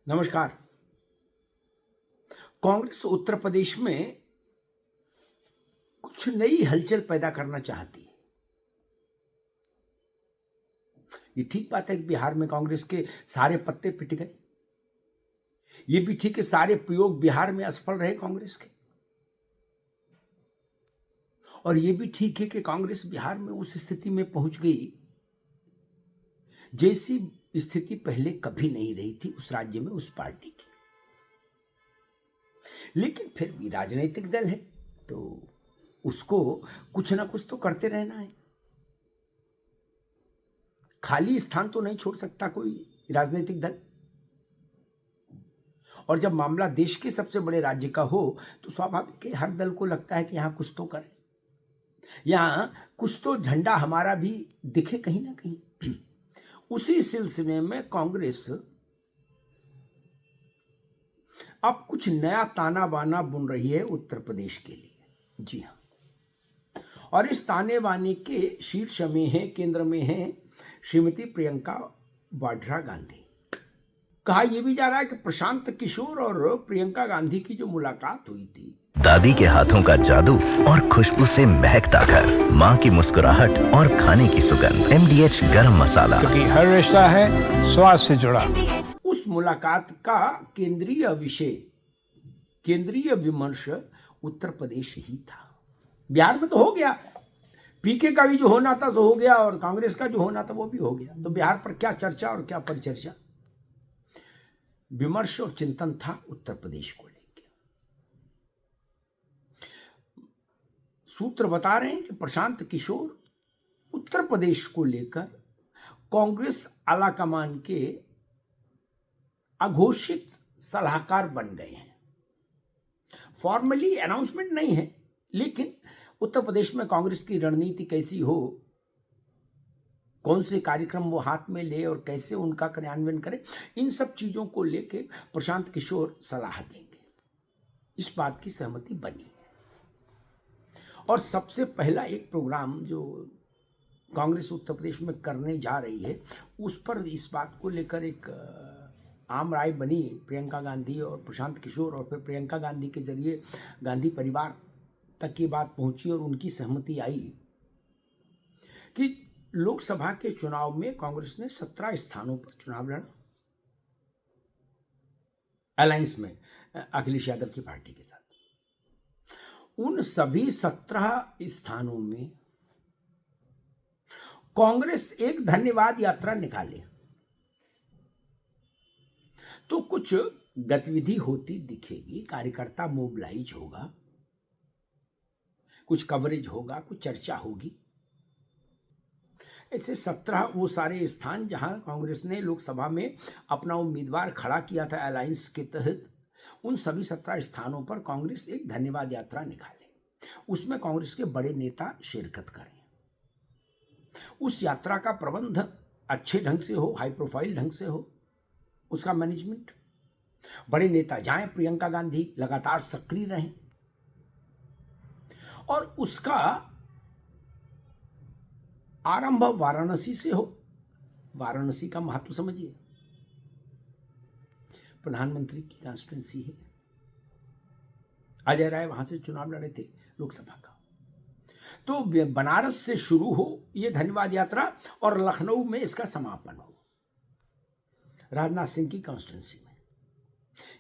नमस्कार। कांग्रेस उत्तर प्रदेश में कुछ नई हलचल पैदा करना चाहती है। ये ठीक बात है कि बिहार में कांग्रेस के सारे पत्ते पिट गए। ये भी ठीक है, सारे प्रयोग बिहार में असफल रहे कांग्रेस के। और ये भी ठीक है कि कांग्रेस बिहार में उस स्थिति में पहुंच गई जैसी स्थिति पहले कभी नहीं रही थी उस राज्य में उस पार्टी की। लेकिन फिर भी राजनीतिक दल है तो उसको कुछ ना कुछ तो करते रहना है। खाली स्थान तो नहीं छोड़ सकता कोई राजनीतिक दल। और जब मामला देश के सबसे बड़े राज्य का हो तो स्वाभाविक है हर दल को लगता है कि यहां कुछ तो करें, यहां कुछ तो झंडा हमारा भी दिखे कहीं ना कहीं। उसी सिलसिले में कांग्रेस अब कुछ नया ताना बाना बुन रही है उत्तर प्रदेश के लिए। जी हां, और इस ताने बाने के शीर्ष में है, केंद्र में है श्रीमती प्रियंका वाड्रा गांधी। कहा यह भी जा रहा है कि प्रशांत किशोर और प्रियंका गांधी की जो मुलाकात हुई थी, दादी के हाथों का जादू और खुशबू से महकता घर, माँ की मुस्कुराहट और खाने की सुगंध, MDH गरम मसाला, क्योंकि हर रिश्ता है स्वाद से जुड़ा। उस मुलाकात का केंद्रीय विषय, केंद्रीय विमर्श उत्तर प्रदेश ही था। बिहार में तो हो गया, पीके का भी जो होना था सो हो गया और कांग्रेस का जो होना था वो भी हो गया। तो बिहार पर क्या चर्चा और क्या परिचर्चा, विमर्श और चिंतन था उत्तर प्रदेश को लेकर। सूत्र बता रहे हैं कि प्रशांत किशोर उत्तर प्रदेश को लेकर कांग्रेस आलाकमान के अघोषित सलाहकार बन गए हैं। फॉर्मली अनाउंसमेंट नहीं है, लेकिन उत्तर प्रदेश में कांग्रेस की रणनीति कैसी हो, कौन से कार्यक्रम वो हाथ में ले और कैसे उनका क्रियान्वयन करें, इन सब चीजों को लेके प्रशांत किशोर सलाह देंगे। इस बात की सहमति बनी है। और सबसे पहला एक प्रोग्राम जो कांग्रेस उत्तर प्रदेश में करने जा रही है उस पर इस बात को लेकर एक आम राय बनी प्रियंका गांधी और प्रशांत किशोर, और फिर प्रियंका गांधी के जरिए गांधी परिवार तक ये बात पहुंची और उनकी सहमति आई कि लोकसभा के चुनाव में कांग्रेस ने 17 स्थानों पर चुनाव लड़ा अलायंस में अखिलेश यादव की पार्टी के साथ। उन सभी 17 स्थानों में कांग्रेस एक धन्यवाद यात्रा निकाले तो कुछ गतिविधि होती दिखेगी, कार्यकर्ता मोबिलाइज होगा, कुछ कवरेज होगा, कुछ चर्चा होगी। ऐसे 17 वो सारे स्थान जहां कांग्रेस ने लोकसभा में अपना उम्मीदवार खड़ा किया था अलायंस के तहत, उन सभी 17 स्थानों पर कांग्रेस एक धन्यवाद यात्रा निकाले। उसमें कांग्रेस के बड़े नेता शिरकत करें। उस यात्रा का प्रबंध अच्छे ढंग से हो, हाई प्रोफाइल ढंग से हो, उसका मैनेजमेंट, बड़े नेता जाएं, प्रियंका गांधी लगातार सक्रिय रहें, और उसका आरंभ वाराणसी से हो। वाराणसी का महत्व समझिए, प्रधानमंत्री की कॉन्स्टिट्यूंसी है। अजय राय वहां से चुनाव लड़े थे लोकसभा का। तो बनारस से शुरू हो यह धन्यवाद यात्रा और लखनऊ में इसका समापन हो, राजनाथ सिंह की कॉन्स्टिट्यूंसी में।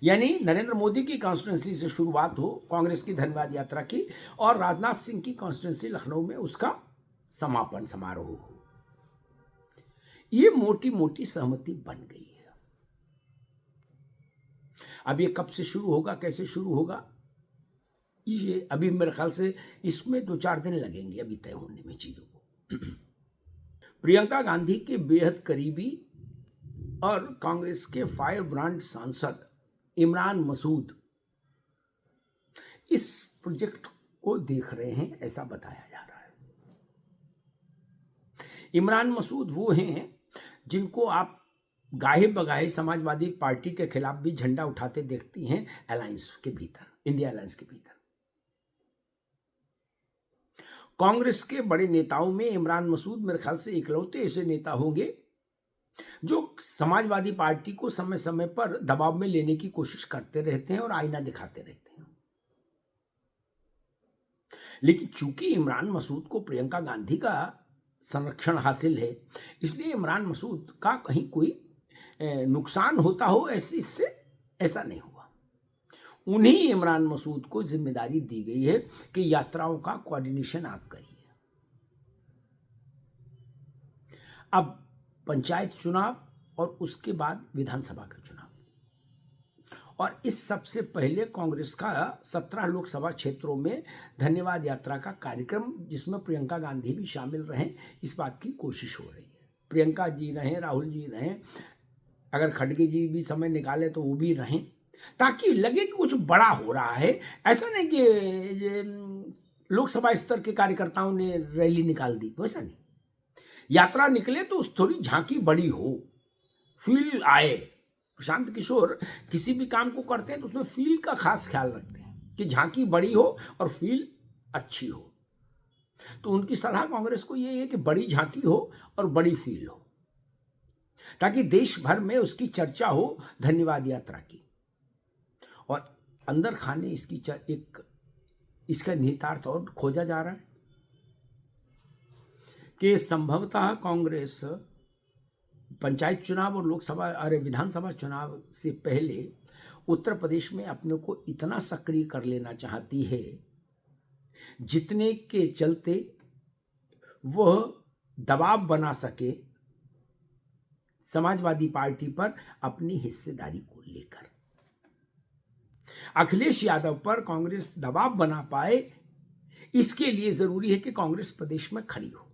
यानी नरेंद्र मोदी की कॉन्स्टिट्यूंसी से शुरुआत हो कांग्रेस की धन्यवाद यात्रा की, और राजनाथ सिंह की कॉन्स्टिट्यूंसी लखनऊ में उसका समापन समारोह हो। ये मोटी मोटी सहमति बन गई है। अब ये कब से शुरू होगा, कैसे शुरू होगा, ये अभी मेरे ख्याल से इसमें 2-4 दिन लगेंगे अभी तय होने में चीजों को। प्रियंका गांधी के बेहद करीबी और कांग्रेस के फायर ब्रांड सांसद इमरान मसूद इस प्रोजेक्ट को देख रहे हैं, ऐसा बताया जा रहा है। इमरान मसूद वो हैं जिनको आप गाहे बगाहे समाजवादी पार्टी के खिलाफ भी झंडा उठाते देखती हैं अलायंस के भीतर, इंडिया अलायंस के भीतर। कांग्रेस के बड़े नेताओं में इमरान मसूद मेरे ख्याल से इकलौते ऐसे नेता होंगे जो समाजवादी पार्टी को समय समय पर दबाव में लेने की कोशिश करते रहते हैं और आईना दिखाते रहते हैं। लेकिन चूंकि इमरान मसूद को प्रियंका गांधी का संरक्षण हासिल है, इसलिए इमरान मसूद का कहीं कोई नुकसान होता हो इससे ऐसा नहीं हुआ। उन्हीं इमरान मसूद को जिम्मेदारी दी गई है कि यात्राओं का कोऑर्डिनेशन आप करिए। अब पंचायत चुनाव और उसके बाद विधानसभा का चुनाव, और इस सबसे पहले कांग्रेस का 17 लोकसभा क्षेत्रों में धन्यवाद यात्रा का कार्यक्रम, जिसमें प्रियंका गांधी भी शामिल रहें, इस बात की कोशिश हो रही है। प्रियंका जी रहें, राहुल जी रहें, अगर खड़गे जी भी समय निकाले तो वो भी रहें, ताकि लगे कि कुछ बड़ा हो रहा है। ऐसा नहीं कि लोकसभा स्तर के कार्यकर्ताओं ने रैली निकाल दी, वैसा नहीं। यात्रा निकले तो थोड़ी झांकी बड़ी हो, फील आए। प्रशांत किशोर किसी भी काम को करते हैं तो उसमें फील का खास ख्याल रखते हैं कि झांकी बड़ी हो और फील अच्छी हो। तो उनकी सलाह कांग्रेस को ये है कि बड़ी झांकी हो और बड़ी फील हो, ताकि देश भर में उसकी चर्चा हो धन्यवाद यात्रा की। और अंदर खाने इसका निहितार्थ और खोजा जा रहा है कि संभवतः कांग्रेस पंचायत चुनाव और विधानसभा चुनाव से पहले उत्तर प्रदेश में अपने को इतना सक्रिय कर लेना चाहती है, जितने के चलते वह दबाव बना सके समाजवादी पार्टी पर अपनी हिस्सेदारी को लेकर। अखिलेश यादव पर कांग्रेस दबाव बना पाए, इसके लिए जरूरी है कि कांग्रेस प्रदेश में खड़ी हो।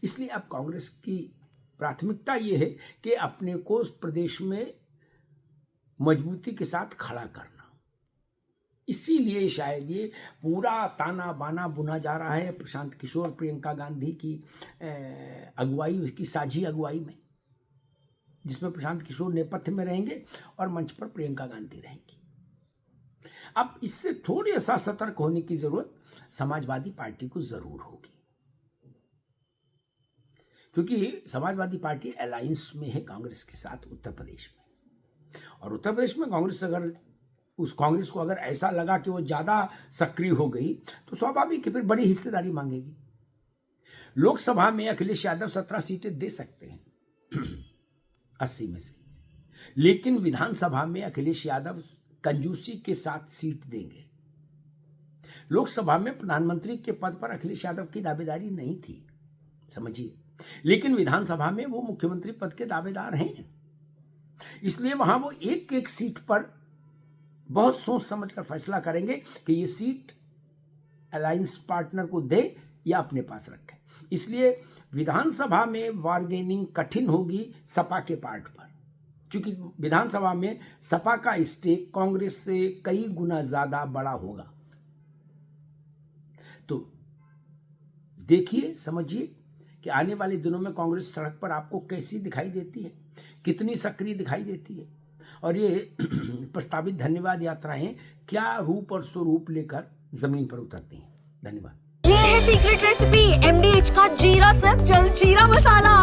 इसलिए अब कांग्रेस की प्राथमिकता यह है कि अपने को प्रदेश में मजबूती के साथ खड़ा करना। इसीलिए शायद ये पूरा ताना बाना बुना जा रहा है प्रशांत किशोर प्रियंका गांधी की अगुवाई, उसकी साझी अगुवाई में, जिसमें प्रशांत किशोर नेपथ्य में रहेंगे और मंच पर प्रियंका गांधी रहेंगी। अब इससे थोड़ी सा सतर्क होने की जरूरत समाजवादी पार्टी को जरूर होगी, क्योंकि समाजवादी अलायंस अलायंस में है कांग्रेस के साथ उत्तर प्रदेश में। और उत्तर प्रदेश में कांग्रेस को अगर ऐसा लगा कि वो ज्यादा सक्रिय हो गई तो स्वाभाविक है फिर बड़ी हिस्सेदारी मांगेगी। लोकसभा में अखिलेश यादव 17 सीटें दे सकते हैं 80 में से, लेकिन विधानसभा में अखिलेश यादव कंजूसी के साथ सीट देंगे। लोकसभा में प्रधानमंत्री के पद पर अखिलेश यादव की दावेदारी नहीं थी, समझिए, लेकिन विधानसभा में वो मुख्यमंत्री पद के दावेदार हैं। इसलिए वहां वो एक एक सीट पर बहुत सोच समझकर फैसला करेंगे कि ये सीट अलायंस पार्टनर को दे या अपने पास रखे। इसलिए विधानसभा में बार्गेनिंग कठिन होगी सपा के पार्ट पर, क्योंकि विधानसभा में सपा का स्टेक कांग्रेस से कई गुना ज्यादा बड़ा होगा। तो देखिए, समझिए कि आने वाले दिनों में कांग्रेस सड़क पर आपको कैसी दिखाई देती है, कितनी सक्रिय दिखाई देती है, और ये प्रस्तावित धन्यवाद यात्राएं क्या रूप और स्वरूप लेकर जमीन पर उतरती हैं। धन्यवाद। ये है सीक्रेट रेसिपी MDH का जीरा सब जल जीरा मसाला।